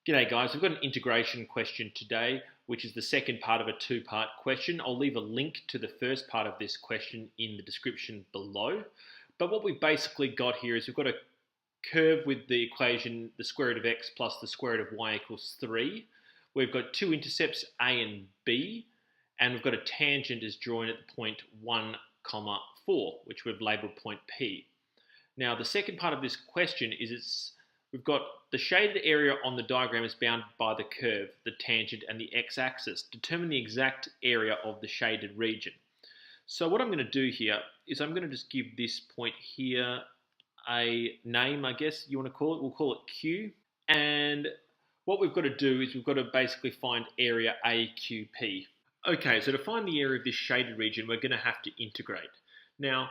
G'day guys, we've got an integration question today, which is the second part of a two-part question. I'll leave a link to the first part of this question in the description below. But what we've basically got here is we've got a curve with the equation the square root of x plus the square root of y equals 3. We've got two intercepts a and b, and we've got a tangent is drawn at the point 1, 4, which we've labelled point P. Now the second part of this question is we've got the shaded area on the diagram is bounded by the curve, the tangent, and the x-axis. Determine the exact area of the shaded region. So what I'm going to do here is I'm going to just give this point here a name, I guess you want to call it. We'll call it Q. And what we've got to do is we've got to basically find area AQP. Okay, so to find the area of this shaded region, we're going to have to integrate. Now,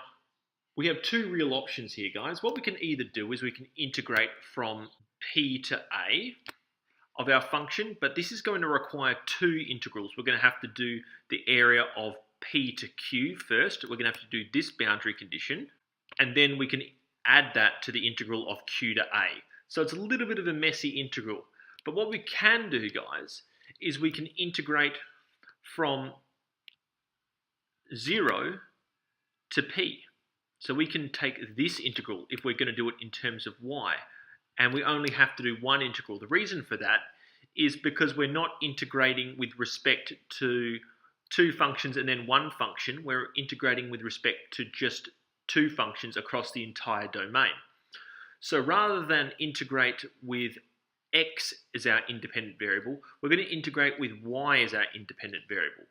we have two real options here, guys. What we can either do is we can integrate from P to A of our function, but this is going to require two integrals. We're going to have to do the area of P to Q first. We're going to have to do this boundary condition, and then we can add that to the integral of Q to A. So it's a little bit of a messy integral. But what we can do, guys, is we can integrate from 0 to P. So we can take this integral if we're going to do it in terms of y, and we only have to do one integral. The reason for that is because we're not integrating with respect to two functions and then one function. We're integrating with respect to just two functions across the entire domain. So rather than integrate with x as our independent variable, we're going to integrate with y as our independent variable.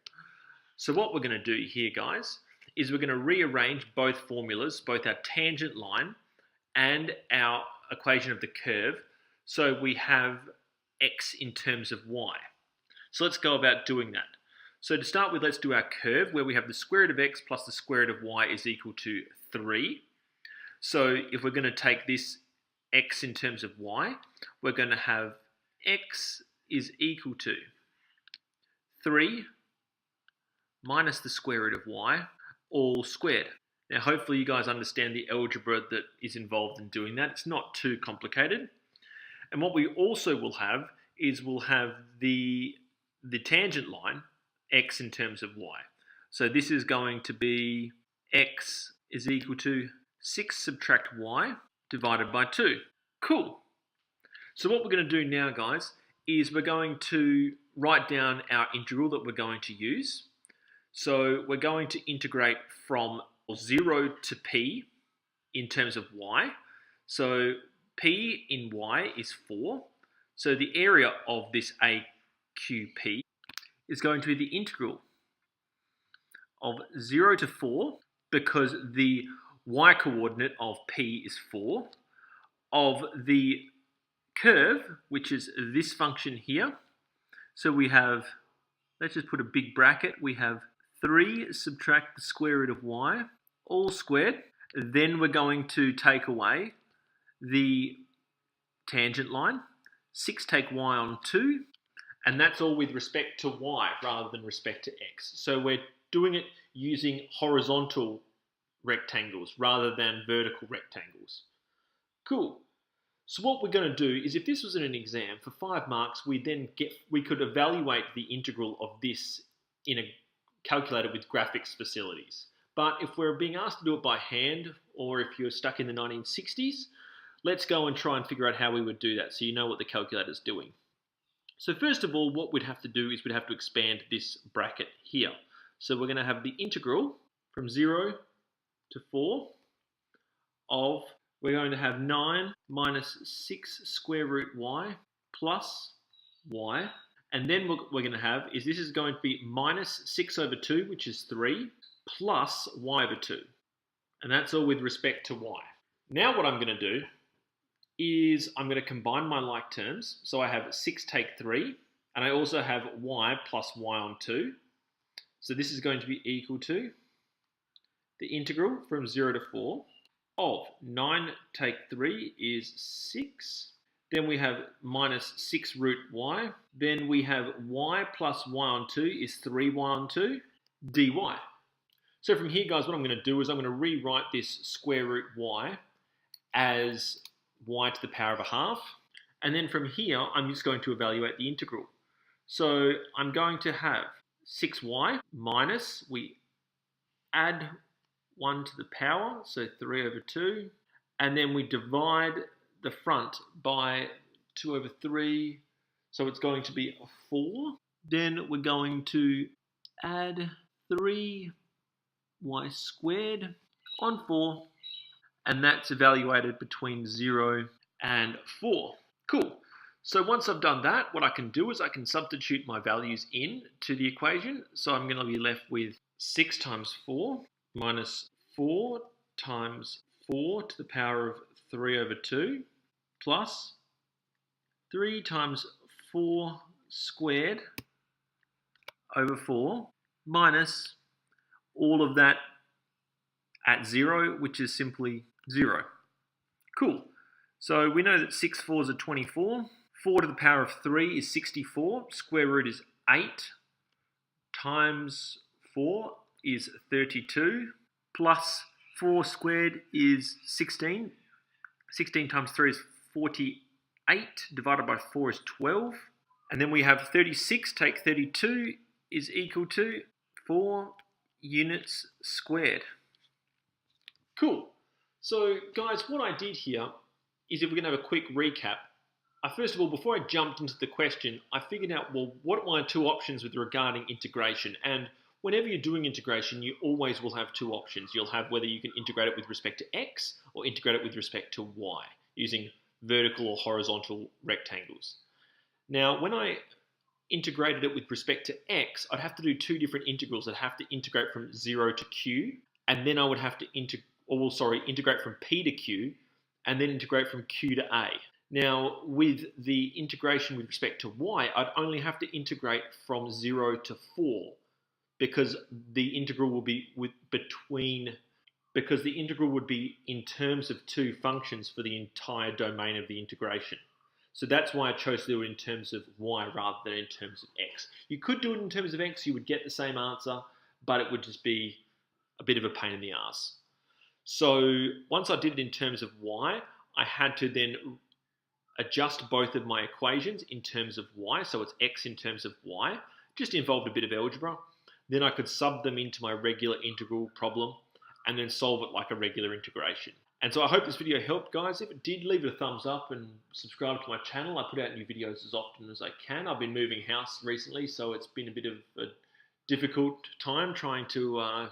So what we're going to do here, guys, is we're going to rearrange both formulas, both our tangent line and our equation of the curve, so we have x in terms of y. So let's go about doing that. So to start with, let's do our curve, where we have the square root of x plus the square root of y is equal to 3. So if we're going to take this x in terms of y, we're going to have x is equal to 3 minus the square root of y, all squared. Now hopefully you guys understand the algebra that is involved in doing that. It's not too complicated. And what we also will have is we'll have the tangent line, x in terms of y. So this is going to be x is equal to 6 subtract y divided by 2. Cool. So what we're going to do now, guys, is we're going to write down our integral that we're going to use. So we're going to integrate from 0 to P in terms of y. So P in y is 4. So the area of this AQP is going to be the integral of 0 to 4, because the y coordinate of P is 4, of the curve, which is this function here. So we have, let's just put a big bracket, we have 3 subtract the square root of y, all squared. Then we're going to take away the tangent line. 6 take y on 2, and that's all with respect to y rather than respect to x. So we're doing it using horizontal rectangles rather than vertical rectangles. Cool. So what we're going to do is, if this was in an exam for 5 marks, we could evaluate the integral of this in a calculator with graphics facilities. But if we're being asked to do it by hand, or if you're stuck in the 1960s, let's go and try and figure out how we would do that so you know what the calculator's doing. So first of all, what we'd have to do is we'd have to expand this bracket here. So we're going to have the integral from 0 to 4 of, we're going to have 9 minus 6 square root y plus y. And then what we're going to have is this is going to be minus 6 over 2, which is 3, plus y over 2. And that's all with respect to y. Now what I'm going to do is I'm going to combine my like terms. So I have 6 take 3, and I also have y plus y on 2. So this is going to be equal to the integral from 0 to 4 of 9 take 3 is 6. Then we have minus 6 root y. Then we have y plus y on 2 is 3y on 2 dy. So from here, guys, what I'm going to do is I'm going to rewrite this square root y as y to the power of a half. And then from here, I'm just going to evaluate the integral. So I'm going to have 6y minus, we add 1 to the power, so 3 over 2. And then we divide the front by 2 over 3. So it's going to be 4. Then we're going to add 3y squared on 4. And that's evaluated between 0 and 4. Cool. So once I've done that, what I can do is I can substitute my values in to the equation. So I'm going to be left with 6 times 4 minus 4 times 4 to the power of 3 over 2 plus 3 times 4 squared over 4 minus all of that at 0, which is simply 0. Cool. So we know that 6 fours are 24. 4 to the power of 3 is 64. Square root is 8 times 4 is 32 plus 4 squared is 16. 16 times 3 is 48 divided by 4 is 12. And then we have 36 take 32 is equal to 4 units squared. Cool. So guys, what I did here is, if we're going to have a quick recap, first of all, before I jumped into the question, I figured out, well, what are my two options with regarding integration? And whenever you're doing integration, you always will have two options. You'll have whether you can integrate it with respect to x or integrate it with respect to y, using vertical or horizontal rectangles. Now, when I integrated it with respect to x, I'd have to do two different integrals. I'd have to integrate from 0 to q, and then I would have to integrate from p to q, and then integrate from q to a. Now, with the integration with respect to y, I'd only have to integrate from 0 to 4, because the integral will be in terms of two functions for the entire domain of the integration. So that's why I chose to do it in terms of y rather than in terms of x. You could do it in terms of x, you would get the same answer, but it would just be a bit of a pain in the ass. So once I did it in terms of y, I had to then adjust both of my equations in terms of y, so it's x in terms of y. Just involved a bit of algebra. Then I could sub them into my regular integral problem and then solve it like a regular integration. And so I hope this video helped, guys. If it did, leave it a thumbs up and subscribe to my channel. I put out new videos as often as I can. I've been moving house recently, so it's been a bit of a difficult time trying to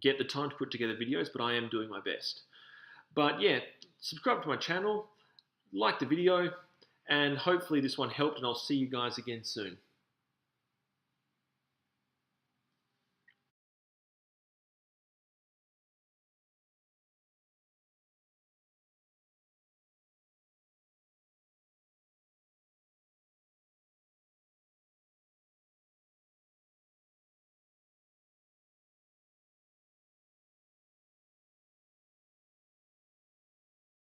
get the time to put together videos, but I am doing my best. But yeah, subscribe to my channel, like the video, and hopefully this one helped, and I'll see you guys again soon.